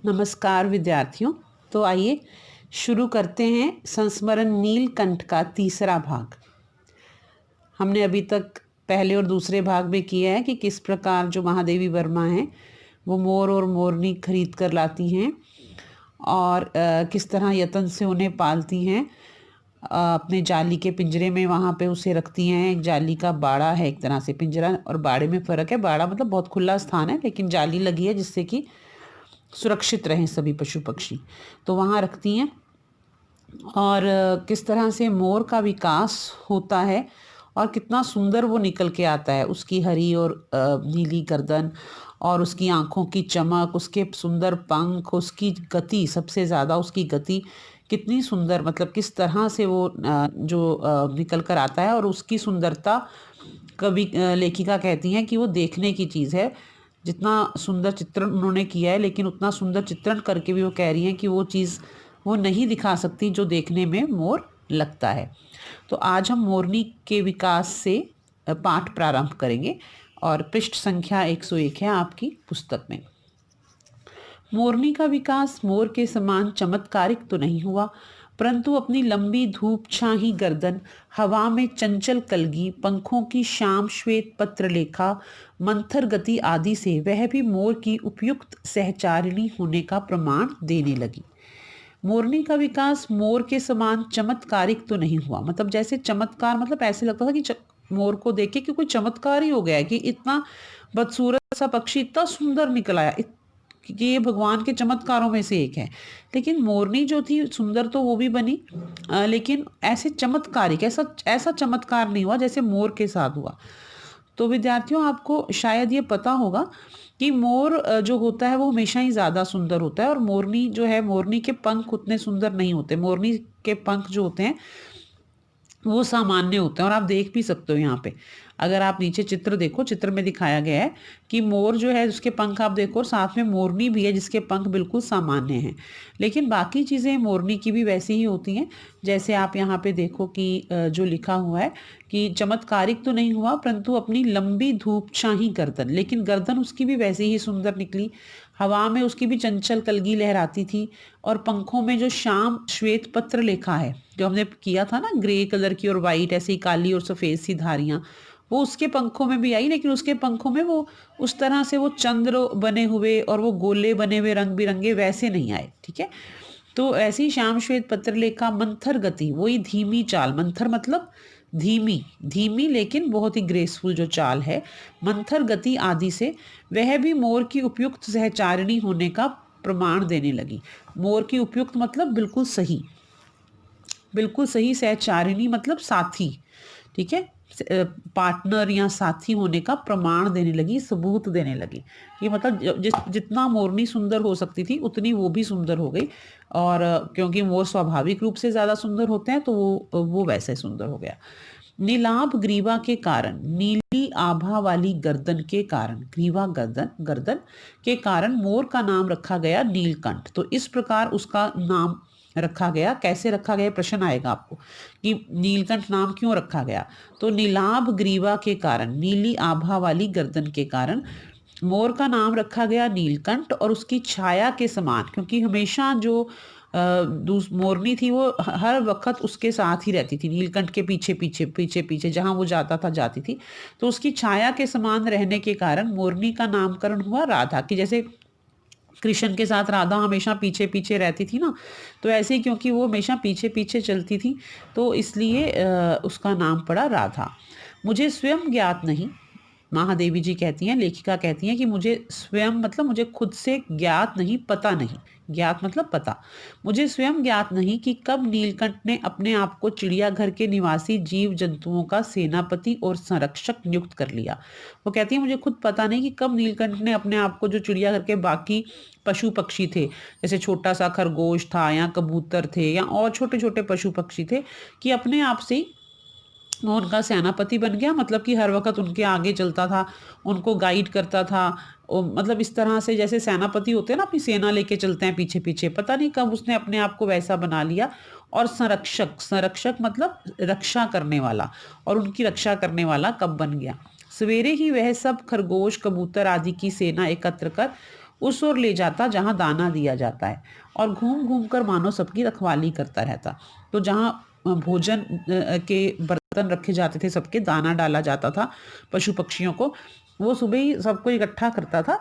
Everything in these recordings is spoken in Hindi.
नमस्कार विद्यार्थियों। तो आइए शुरू करते हैं संस्मरण नीलकंठ का तीसरा भाग। हमने अभी तक पहले और दूसरे भाग में किया है कि किस प्रकार जो महादेवी वर्मा हैं वो मोर और मोरनी खरीद कर लाती हैं और किस तरह यत्न से उन्हें पालती हैं। अपने जाली के पिंजरे में वहाँ पे उसे रखती हैं। एक जाली का बाड़ा है, एक तरह से पिंजरा और बाड़े में फ़र्क है। बाड़ा मतलब बहुत खुला स्थान है, लेकिन जाली लगी है जिससे कि सुरक्षित रहें सभी पशु पक्षी। तो वहाँ रखती हैं और किस तरह से मोर का विकास होता है और कितना सुंदर वो निकल के आता है। उसकी हरी और नीली गर्दन और उसकी आँखों की चमक, उसके सुंदर पंख, उसकी गति, सबसे ज़्यादा उसकी गति कितनी सुंदर, मतलब किस तरह से वो निकल कर आता है। और उसकी सुंदरता कवि लेखिका कहती हैं कि वो देखने की चीज़ है। जितना सुंदर चित्रण उन्होंने किया है, लेकिन उतना सुंदर चित्रण करके भी वो कह रही हैं कि वो चीज़ वो नहीं दिखा सकती जो देखने में मोर लगता है। तो आज हम मोरनी के विकास से पाठ प्रारंभ करेंगे और पृष्ठ संख्या 101 है आपकी पुस्तक में। मोरनी का विकास मोर के समान चमत्कारिक तो नहीं हुआ, परंतु अपनी लंबी धूप छाही गर्दन, हवा में चंचल कलगी, पंखों की श्याम श्वेत पत्रलेखा, मंथर गति आदि से वह भी मोर की उपयुक्त सहचारिणी होने का प्रमाण देने लगी। मोरनी का विकास मोर के समान चमत्कारिक तो नहीं हुआ, मतलब जैसे चमत्कार, मतलब ऐसे लगता था कि मोर को देख के कि कोई चमत्कार ही हो गया है कि इतना बदसूरत सा पक्षी इतना सुंदर निकल आया, कि ये भगवान के चमत्कारों में से एक है। लेकिन मोरनी जो थी सुंदर तो वो भी बनी, लेकिन ऐसे चमत्कारिक ऐसा ऐसा चमत्कार नहीं हुआ जैसे मोर के साथ हुआ। तो विद्यार्थियों, आपको शायद ये पता होगा कि मोर जो होता है वो हमेशा ही ज़्यादा सुंदर होता है और मोरनी जो है, मोरनी के पंख उतने सुंदर नहीं होते। मोरनी के पंख जो होते हैं वो सामान्य होते हैं और आप देख भी सकते हो यहाँ पे। अगर आप नीचे चित्र देखो, चित्र में दिखाया गया है कि मोर जो है उसके पंख आप देखो और साथ में मोरनी भी है जिसके पंख बिल्कुल सामान्य हैं। लेकिन बाकी चीज़ें मोरनी की भी वैसी ही होती हैं। जैसे आप यहाँ पे देखो कि जो लिखा हुआ है कि चमत्कारिक तो नहीं हुआ, परंतु अपनी लंबी धूप छाही गर्दन, लेकिन गर्दन उसकी भी वैसी ही सुंदर निकली। हवा में उसकी भी चंचल कलगी लहराती थी और पंखों में जो श्याम श्वेत पत्र लिखा है, जो हमने किया था ना, ग्रे कलर की और वाइट, ऐसी काली और सफ़ेद सी धारियाँ, वो उसके पंखों में भी आई। लेकिन उसके पंखों में वो उस तरह से वो चंद्र बने हुए और वो गोले बने हुए रंग बिरंगे वैसे नहीं आए। ठीक है। तो ऐसी श्याम श्वेत पत्रलेखा, मंथर गति, वही धीमी चाल, मंथर मतलब धीमी, धीमी लेकिन बहुत ही ग्रेसफुल जो चाल है, मंथर गति आदि से वह भी मोर की उपयुक्त सहचारिणी होने का प्रमाण देने लगी। मोर की उपयुक्त मतलब बिल्कुल सही, बिल्कुल सही सहचारिणी मतलब साथी। ठीक है। पार्टनर या साथी होने का प्रमाण देने लगी, सबूत देने लगी। ये मतलब जितना मोरनी सुंदर हो सकती थी उतनी वो भी सुंदर हो गई। और क्योंकि मोर स्वाभाविक रूप से ज़्यादा सुंदर होते हैं तो वो वैसे सुंदर हो गया। नीलाभ ग्रीवा के कारण, नीली आभा वाली गर्दन के कारण, ग्रीवा गर्दन, गर्दन के कारण मोर का नाम रखा गया नीलकंठ। तो इस प्रकार उसका नाम रखा गया। कैसे रखा गया, प्रश्न आएगा आपको कि नीलकंठ नाम क्यों रखा गया। तो नीलाभ ग्रीवा के कारण, नीली आभा वाली गर्दन के कारण मोर का नाम रखा गया नीलकंठ। और उसकी छाया के समान, क्योंकि हमेशा जो मोरनी थी वो हर वक्त उसके साथ ही रहती थी, नीलकंठ के पीछे पीछे पीछे पीछे जहाँ वो जाता था जाती थी। तो उसकी छाया के समान रहने के कारण मोरनी का नामकरण हुआ राधा की। जैसे कृष्ण के साथ राधा हमेशा पीछे पीछे रहती थी ना, तो ऐसे ही क्योंकि वो हमेशा पीछे पीछे चलती थी तो इसलिए उसका नाम पड़ा राधा। मुझे स्वयं ज्ञात नहीं, महादेवी जी कहती हैं, लेखिका कहती हैं कि मुझे स्वयं मतलब मुझे खुद से ज्ञात नहीं, पता नहीं। ज्ञात मतलब पता। मुझे स्वयं ज्ञात नहीं कि कब नीलकंठ ने अपने आप को चिड़ियाघर के निवासी जीव जंतुओं का सेनापति और संरक्षक नियुक्त कर लिया। वो कहती है मुझे खुद पता नहीं कि कब नीलकंठ ने अपने आप को, जो चिड़ियाघर के बाकी पशु पक्षी थे, जैसे छोटा सा खरगोश था या कबूतर थे या और छोटे छोटे पशु पक्षी थे, कि अपने आप से ही वो उनका सेनापति बन गया। मतलब कि हर वक्त उनके आगे चलता था, उनको गाइड करता था। मतलब इस तरह से जैसे सेनापति होते हैं ना, अपनी सेना लेके चलते हैं पीछे पीछे, पता नहीं कब उसने अपने आप को वैसा बना लिया। और संरक्षक, संरक्षक मतलब रक्षा करने वाला, और उनकी रक्षा करने वाला कब बन गया। सवेरे ही वह सब खरगोश कबूतर आदि की सेना एकत्र कर उस ओर ले जाता जहाँ दाना दिया जाता है, और घूम घूम कर मानो सबकी रखवाली करता रहता। तो जहाँ भोजन के बर्तन रखे जाते थे, सबके दाना डाला जाता था पशु पक्षियों को, वो सुबह ही सबको इकट्ठा करता था,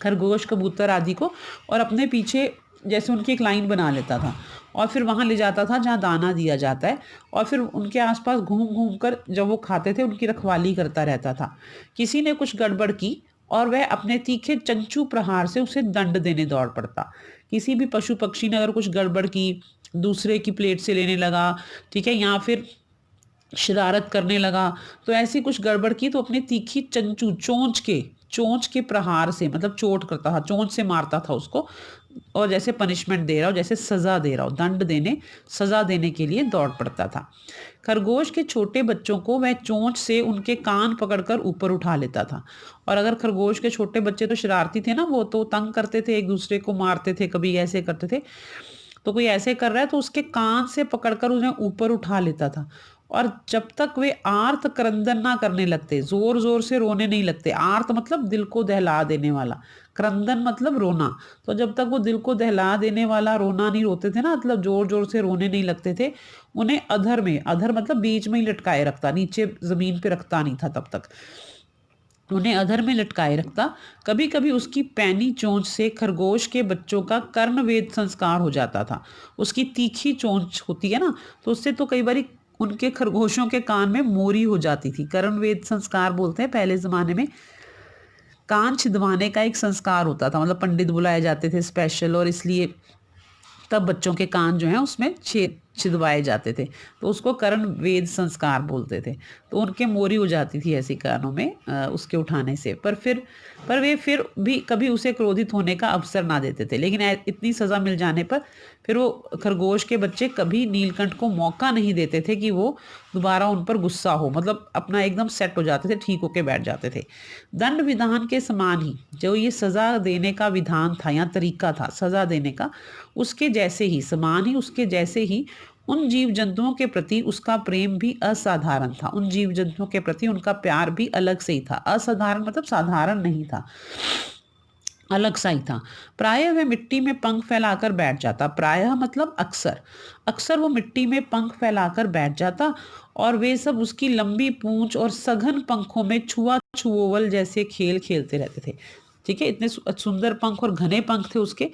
खरगोश कबूतर आदि को, और अपने पीछे जैसे उनकी एक लाइन बना लेता था, और फिर वहाँ ले जाता था जहाँ दाना दिया जाता है, और फिर उनके आसपास घूम घूम कर जब वो खाते थे उनकी रखवाली करता रहता था। किसी ने कुछ गड़बड़ की और वह अपने तीखे चंचू प्रहार से उसे दंड देने दौड़ पड़ता। किसी भी पशु पक्षी ने अगर कुछ गड़बड़ की, दूसरे की प्लेट से लेने लगा, ठीक है, या फिर शरारत करने लगा, तो ऐसी कुछ गड़बड़ की तो अपनी तीखी चंचू चोंच के प्रहार से, मतलब चोट करता था, चोंच से मारता था उसको, और जैसे पनिशमेंट दे रहा हो, जैसे सजा दे रहा हो, दंड देने, सजा देने के लिए दौड़ पड़ता था। खरगोश के छोटे बच्चों को वह चोंच से उनके कान पकड़कर ऊपर उठा लेता था। और अगर खरगोश के छोटे बच्चे तो शरारती थे ना, वो तो तंग करते थे, एक दूसरे को मारते थे, कभी ऐसे करते थे, तो कोई ऐसे कर रहा है तो उसके कान से पकड़कर उन्हें ऊपर उठा लेता था। और जब तक वे आर्त क्रंदन ना करने लगते, जोर जोर से रोने नहीं लगते, आर्त मतलब दिल को दहला देने वाला, क्रंदन मतलब रोना, तो जब तक वो दिल को दहला देने वाला रोना नहीं रोते थे ना, मतलब जोर जोर से रोने नहीं लगते थे, उन्हें अधर में, अधर मतलब बीच में ही लटकाए रखता, नीचे जमीन पे रखता नहीं था तब तक, उन्हें अधर में लटकाए रखता। कभी कभी उसकी पैनी चोंच से खरगोश के बच्चों का कर्णवेद संस्कार हो जाता था। उसकी तीखी चोंच होती है ना, तो उससे तो कई बार उनके खरगोशों के कान में मोरी हो जाती थी। कर्णवेद संस्कार बोलते हैं, पहले ज़माने में कान छिदवाने का एक संस्कार होता था, मतलब पंडित बुलाए जाते थे स्पेशल, और इसलिए तब बच्चों के कान जो हैं उसमें छेद छिदवाए जाते थे, तो उसको कर्ण वेद संस्कार बोलते थे। तो उनके मोरी हो जाती थी ऐसी कानों में उसके उठाने से, पर वे फिर भी कभी उसे क्रोधित होने का अवसर ना देते थे। लेकिन इतनी सज़ा मिल जाने पर फिर वो खरगोश के बच्चे कभी नीलकंठ को मौका नहीं देते थे कि वो दोबारा उन पर गुस्सा हो, मतलब अपना एकदम सेट हो जाते थे, ठीक होके बैठ जाते थे। दंड विधान के समान ही जो ये सज़ा देने का विधान था या तरीका था सज़ा देने का, उसके जैसे ही, समान ही उसके जैसे ही उन जीव जंतुओं के प्रति उसका प्रेम भी असाधारण था। उन जीव जंतुओं के प्रति उनका प्यार भी अलग से ही था। असाधारण मतलब साधारण नहीं था, अलग सा ही था। प्रायः वह मिट्टी में पंख फैलाकर बैठ जाता, प्रायः मतलब अक्सर, अक्सर वो मिट्टी में पंख फैलाकर बैठ जाता, और वे सब उसकी लंबी पूंछ और सघन पंखों में छुआ छुओवल जैसे खेल खेलते रहते थे। ठीक है, इतने सुंदर पंख और घने पंख थे उसके,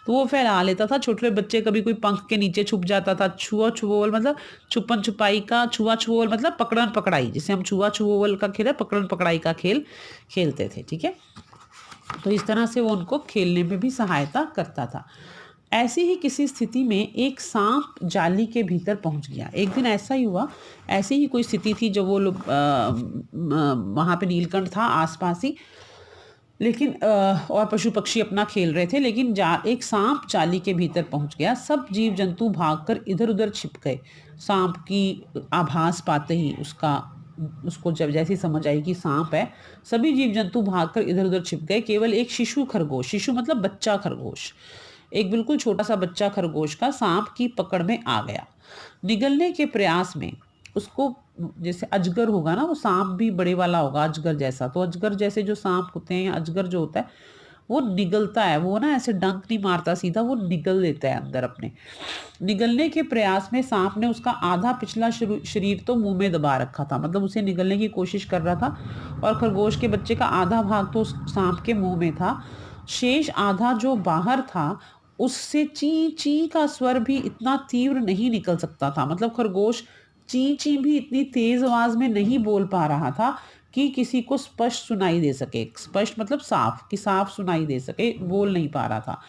तो वो फैला लेता था। छोटे बच्चे कभी कोई पंख के नीचे छुप जाता था। छुआ छुओवल मतलब छुपन छुपाई का, छुआ छुओवल मतलब पकड़न पकड़ाई, जिसे हम छुआ छुओवल का खेल है, पकड़न पकड़ाई का खेल खेलते थे। ठीक है, तो इस तरह से वो उनको खेलने में भी सहायता करता था। ऐसी ही किसी स्थिति में एक सांप जाली के भीतर पहुंच गया। एक दिन ऐसा ही हुआ, ऐसी ही कोई स्थिति थी जो वो लोग वहाँ पे नीलकंठ था आसपास ही, लेकिन और पशु पक्षी अपना खेल रहे थे, लेकिन एक सांप जाली के भीतर पहुंच गया। सब जीव जंतु भागकर इधर उधर छिप गए। सांप की आभास पाते ही उसको जब जैसी समझ आई कि सांप है, सभी जीव जंतु भागकर इधर उधर छिप गए। केवल एक शिशु खरगोश, शिशु मतलब बच्चा खरगोश, एक बिल्कुल छोटा सा बच्चा खरगोश का सांप की पकड़ में आ गया। निगलने के प्रयास में उसको, जैसे अजगर होगा ना, वो सांप भी बड़े वाला होगा अजगर जैसा, तो अजगर जैसे जो सांप होते हैं, अजगर जो होता है वो निगलता है, वो ना ऐसे डंक नहीं मारता सीधा, वो निगल लेता है अंदर अपने। निगलने के प्रयास में सांप ने उसका आधा पिछला शरीर तो मुंह में दबा रखा था, मतलब उसे निगलने की कोशिश कर रहा था, और खरगोश के बच्चे का आधा भाग तो उस सांप के मुंह में था। शेष आधा जो बाहर था, उससे ची ची का स्वर भी इतना तीव्र नहीं निकल सकता था, मतलब खरगोश ची ची भी इतनी तेज आवाज में नहीं बोल पा रहा था कि किसी को स्पष्ट सुनाई दे सके। स्पष्ट मतलब साफ, कि साफ सुनाई दे सके, बोल नहीं पा रहा था।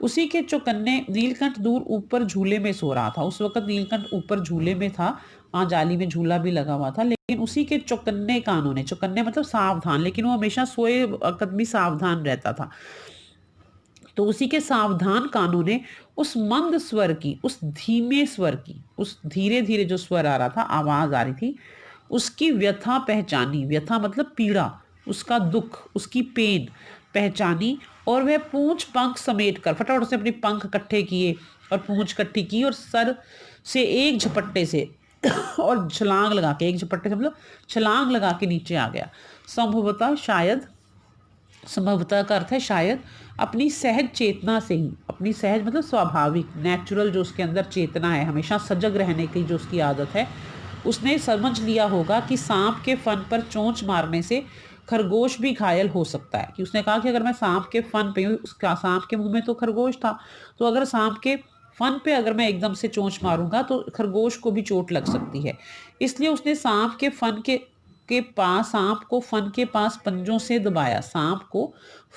उसी के चौकन्ने नीलकंठ दूर ऊपर झूले में सो रहा था। उस वक्त नीलकंठ ऊपर झूले में था, वहाँ जाली में झूला भी लगा हुआ था, लेकिन उसी के चौकन्ने कानों ने, चौकन्ने मतलब सावधान, लेकिन वो हमेशा सोए वक्त भी सावधान रहता था, तो उसी के सावधान कानों ने उस मंद स्वर की, उस धीमे स्वर की, उस धीरे धीरे जो स्वर आ रहा था, आवाज आ रही थी, उसकी व्यथा पहचानी। व्यथा मतलब पीड़ा, उसका दुख, उसकी पेन पहचानी, और वह पूंछ पंख समेट कर फटाफट से अपने पंख इकट्ठे किए और पूंछ इकट्ठी की, और सर से एक झपट्टे से और छलांग लगा के, एक झपट्टे से मतलब छलांग लगा के नीचे आ गया। संभवतः शायद संभवतः का अर्थ है शायद, अपनी सहज चेतना से ही, अपनी सहज मतलब स्वाभाविक, नेचुरल जो उसके अंदर चेतना है, हमेशा सजग रहने की जो उसकी आदत है, उसने समझ लिया होगा कि सांप के फन पर चोंच मारने से खरगोश भी घायल हो सकता है। कि उसने कहा कि अगर मैं सांप के फन पे, उसका सांप के मुंह में तो खरगोश था, तो अगर सांप के फन पे अगर मैं एकदम से चोंच मारूंगा तो खरगोश को भी चोट लग सकती है। इसलिए उसने सांप के फन के पास, सांप को फन के पास पंजों से दबाया, सांप को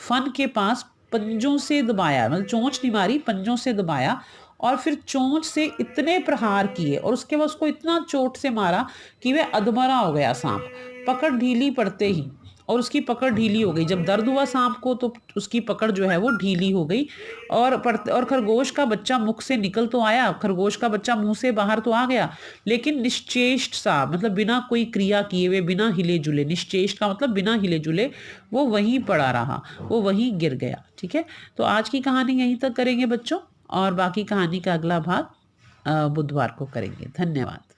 फन के पास पंजों से दबाया, मतलब चोंच नहीं मारी, पंजों से दबाया, और फिर चोंच से इतने प्रहार किए और उसके बाद उसको इतना चोट से मारा कि वह अधमरा हो गया सांप। पकड़ ढीली पड़ते ही, और उसकी पकड़ ढीली हो गई, जब दर्द हुआ सांप को तो उसकी पकड़ जो है वो ढीली हो गई, और खरगोश का बच्चा मुख से निकल तो आया, खरगोश का बच्चा मुंह से बाहर तो आ गया, लेकिन निश्चेष्ट सा, मतलब बिना कोई क्रिया किए हुए, बिना हिले जुले, निश्चेष्ट का मतलब बिना हिले जुले, वो वहीं पड़ा रहा, वो वहीं गिर गया। ठीक है, तो आज की कहानी यहीं तक करेंगे बच्चों, और बाकी कहानी का अगला भाग बुधवार को करेंगे। धन्यवाद।